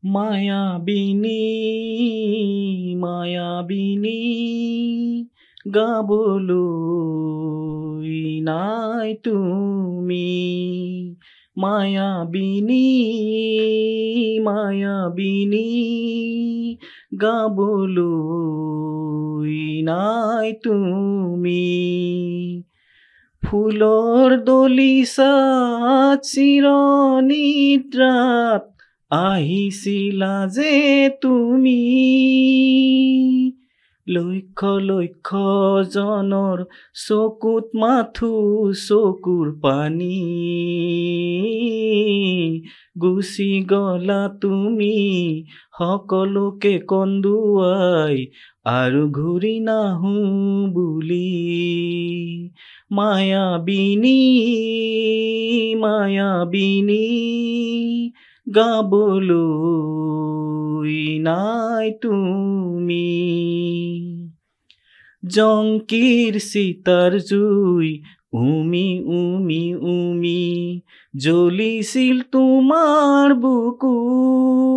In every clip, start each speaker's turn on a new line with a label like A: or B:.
A: মায়াবিনী মায়াবিনী গাবলৈ নাই তুমি মায়াবিনী মায়াবিনী গাবলৈ নাই তুমি ফুলৰ দলিচাত চিৰনিদ্ৰাত আহিছিলা যে তুমি লক্ষ লক্ষ জনৰ চকুত মাথো চকুৰ পানী গুচি গলা তুমি সকলোকে কন্দুৱাই আৰু ঘূৰি নাহো বুলি মায়াবিনী মায়াবিনী গাবলৈ নাই তুমি জংকিৰ চিতাৰ জুই উমি উমি উমি জ্বলিছিল তোমাৰ বুকুত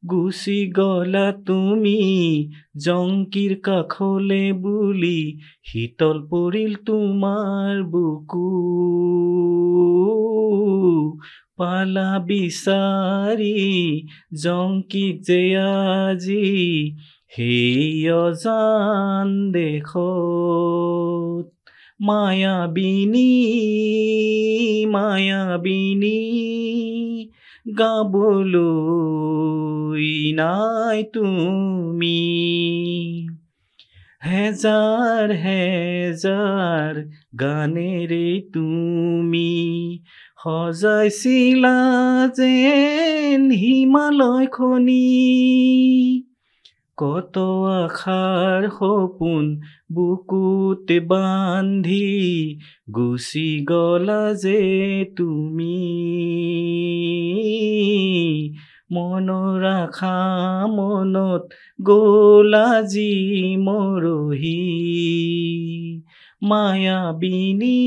A: গুচি গলা তুমি জংকিৰ কাষলে বুলি শীতল পৰিল তোমাৰ বুকু পালা বিচাৰি জংকিক যে আজি সেই অজান দেশত মায়াবিনী মায়াবিনী গাবলৈ নাই তুমি হেজাৰ হেজাৰ গানেৰে তুমি সজাইছিলা যেন হিমালয়খনি কত আশাৰ সপোন বুকুতে বান্ধি গুচি গলা যে তুমি মনৰ আশা মনত গ'ল আজি মৰহি মায়াবিনী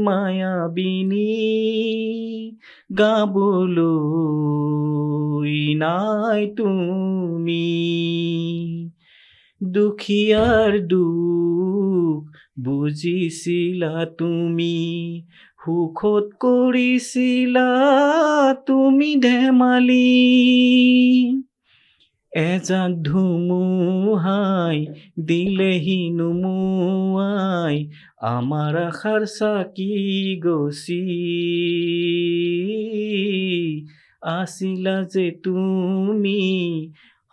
A: মায়াবিনী গাবলৈ নাই তুমি দুখীয়াৰ দুখ বুজিছিলা তুমি সুখত কৰিছিলা তুমি ধেমালি এজাক ধুমুহাই দিলেহি নুমুৱাই আমাৰ আশাৰ চাকি গছি আছিলা যে তুমি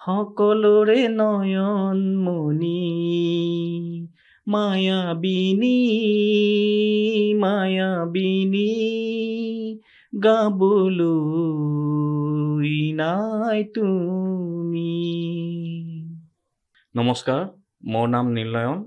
A: সকলোৰে নয়নমণি মায়াবিনী মায়াবিনী গাবলৈ নাই তুমি নমস্কাৰ মোৰ নাম নীলনয়ন